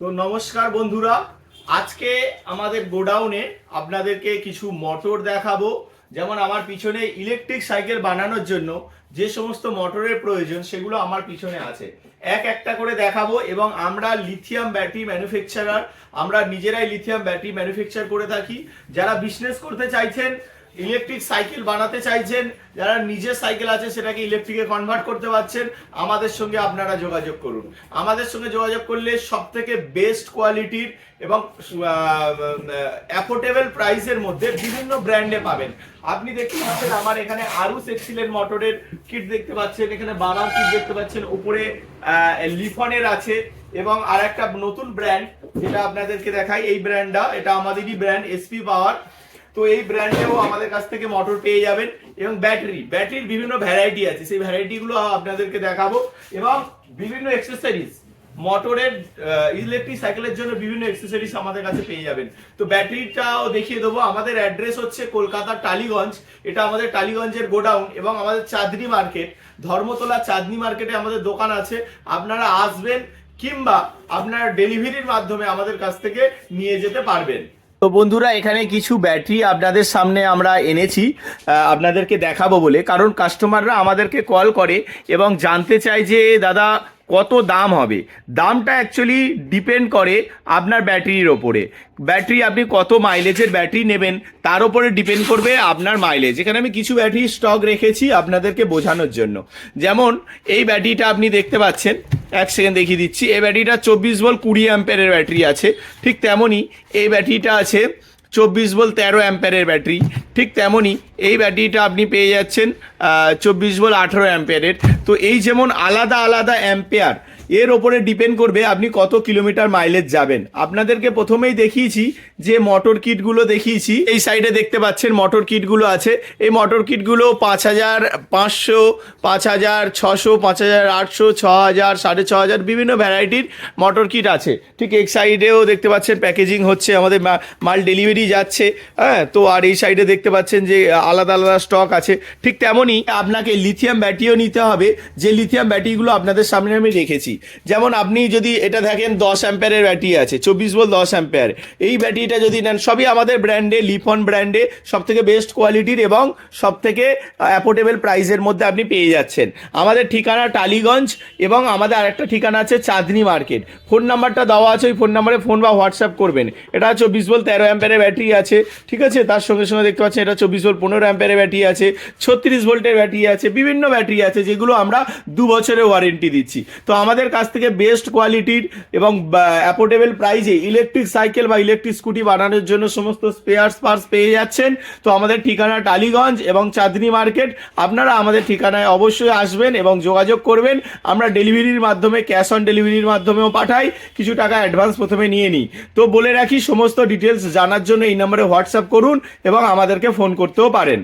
তো নমস্কার বন্ধুরা, আজকে আমাদের গোডাউনে আপনাদেরকে কিছু মোটর দেখাবো। যেমন আমার পিছনে ইলেকট্রিক সাইকেল বানানোর জন্য যে সমস্ত মোটরের প্রয়োজন সেগুলো আমার পিছনে আছে, এক একটা করে দেখাবো। এবং আমরা লিথিয়াম ব্যাটারি ম্যানুফ্যাকচারার, আমরা নিজেরাই লিথিয়াম ব্যাটারি ম্যানুফ্যাকচার করে থাকি। যারা বিজনেস করতে চাইছেন, ইলেকট্রিক সাইকেল বানাতে চাইছেন, যারা নিজের সাইকেল আছে সেটাকে ইলেকট্রিকে কনভার্ট করতে পারছেন, আমাদের সঙ্গে আপনারা যোগাযোগ করুন। আমাদের সঙ্গে যোগাযোগ করলে সব থেকে বেস্ট কোয়ালিটির এবং অ্যাফোর্ডেবল প্রাইসের মধ্যে বিভিন্ন ব্র্যান্ডে পাবেন। আপনি দেখতে পাচ্ছেন আমার এখানে আরুস এক্সিলেন্ট মোটরের কিট দেখতে পাচ্ছেন, এখানে বানার কিট দেখতে পাচ্ছেন, উপরে লিফনের আছে। এবং আর একটা নতুন ব্র্যান্ড যেটা আপনাদেরকে দেখাই, এই ব্র্যান্ডটা, এটা আমাদেরই ব্র্যান্ড এসপি পাওয়ার। তো এই ব্র্যান্ডেও আমাদের কাছ থেকে মোটর পেয়ে যাবেন। এবং ব্যাটারির বিভিন্ন ভ্যারাইটি আছে, সেই ভ্যারাইটিগুলো আপনাদেরকে দেখাবো। এবং বিভিন্ন অ্যাক্সেসরিজ, মোটরের ইলেকট্রিক সাইকেলের জন্য বিভিন্ন অ্যাক্সেসরিজ আমাদের কাছে পেয়ে যাবেন। তো ব্যাটারিটাও দেখিয়ে দেবো। আমাদের অ্যাড্রেস হচ্ছে কলকাতার টালিগঞ্জ, এটা আমাদের টালিগঞ্জের গোডাউন। এবং আমাদের চাঁদনি মার্কেট, ধর্মতলা চাঁদনি মার্কেটে আমাদের দোকান আছে। আপনারা আসবেন কিংবা আপনারা ডেলিভারির মাধ্যমে আমাদের কাছ থেকে নিয়ে যেতে পারবেন। তো বন্ধুরা, এখানে কিছু ব্যাটারি আপনাদের সামনে আমরা এনেছি আপনাদেরকে দেখাবো বলে। কারণ কাস্টমাররা আমাদেরকে কল করে এবং জানতে চায় যে দাদা কত দাম হবে। দামটা অ্যাকচুয়ালি ডিপেন্ড করে আপনার ব্যাটারির ওপরে। ব্যাটারি আপনি কত মাইলেজের ব্যাটারি নেবেন তার উপরে ডিপেন্ড করবে আপনার মাইলেজ। এখানে আমি কিছু ব্যাটারি স্টক রেখেছি আপনাদেরকে বোঝানোর জন্য। যেমন এই ব্যাটারিটা আপনি দেখতে পাচ্ছেন, এক সেকেন্ড দেখিয়ে দিচ্ছি। এই ব্যাটারিটা 24 ভোল্ট 20 অ্যাম্পিয়ারের ব্যাটারি আছে। ঠিক তেমনই এই ব্যাটারিটা আছে 24 ভোল্ট 13 অ্যাম্পিয়ারের ব্যাটারি। ঠিক তেমনই এই ব্যাটারিটা আপনি পেয়ে যাচ্ছেন 24 ভোল্ট 18 অ্যাম্পিয়ারের। তো এই যেমন আলাদা আলাদা অ্যাম্পিয়ার, এর ওপরে ডিপেন্ড করবে আপনি কত কিলোমিটার মাইলেজ যাবেন। আপনাদেরকে প্রথমেই দেখিয়েছি যে মোটর কিটগুলো দেখিয়েছি। এই সাইডে দেখতে পাচ্ছেন মোটর কিটগুলো আছে। এই মোটর কিটগুলো 5500, 5600, 5800, 6000, 6500 বিভিন্ন ভ্যারাইটির মোটর কিট আছে। ঠিক এই সাইডেও দেখতে পাচ্ছেন প্যাকেজিং হচ্ছে, আমাদের মাল ডেলিভারি যাচ্ছে। হ্যাঁ, তো আর এই সাইডে দেখতে পাচ্ছেন যে আলাদা আলাদা স্টক আছে। ঠিক তেমনই আপনাকে লিথিয়াম ব্যাটারিও নিতে হবে, যে লিথিয়াম ব্যাটারিগুলো আপনাদের সামনে আমি রেখেছি। যেমন আপনি যদি এটা দেখেন 10 অ্যাম্পিয়ারের ব্যাটারি আছে, 24 ভোল্ট 10 অ্যাম্পিয়ার। এই ব্যাটারিটা যদি নেন, সবই আমাদের ব্র্যান্ডে, লিফন ব্র্যান্ডে, সব থেকে বেস্ট কোয়ালিটির এবং সব থেকে অ্যাফোর্ডেবল প্রাইসের মধ্যে আপনি পেয়ে যাচ্ছেন। আমাদের ঠিকানা টালিগঞ্জ এবং আমাদের আরেকটা ঠিকানা আছে চাঁদনি মার্কেট। ফোন নাম্বারটা দেওয়া আছে, ওই ফোন নাম্বারে ফোন বা হোয়াটসঅ্যাপ করবেন। এটা 24 ভোল্ট 13 অ্যাম্পিয়ারের ব্যাটারি আছে, ঠিক আছে। তার সঙ্গে সঙ্গে দেখতে পাচ্ছেন এটা 24 ভোল্ট 15 অ্যাম্পিয়ারের ব্যাটারি আছে, 36 ভোল্টের ব্যাটারি আছে, বিভিন্ন ব্যাটারি আছে যেগুলো আমরা 2 বছরের ওয়ারেন্টি দিচ্ছি। তো আমাদের কাছ থেকে বেস্ট কোয়ালিটির এবং অ্যাফোর্ডেবল প্রাইসে ইলেকট্রিক সাইকেল বা ইলেকট্রিক স্কুটি বানানোর জন্য সমস্ত স্পেয়ার্স পার্টস পেয়ে যাচ্ছেন। তো আমাদের ঠিকানা টালিগঞ্জ এবং চাঁদনি মার্কেট। আপনারা আমাদের ঠিকানায় অবশ্যই আসবেন এবং যোগাযোগ করবেন। আমরা ডেলিভারির মাধ্যমে, ক্যাশ অন ডেলিভারির মাধ্যমেও পাঠাই, কিছু টাকা অ্যাডভান্স প্রথমে নিয়ে নিই। তো বলে রাখি, সমস্ত ডিটেলস জানার জন্য এই নম্বরে হোয়াটসঅ্যাপ করুন এবং আমাদেরকে ফোন করতেও পারেন।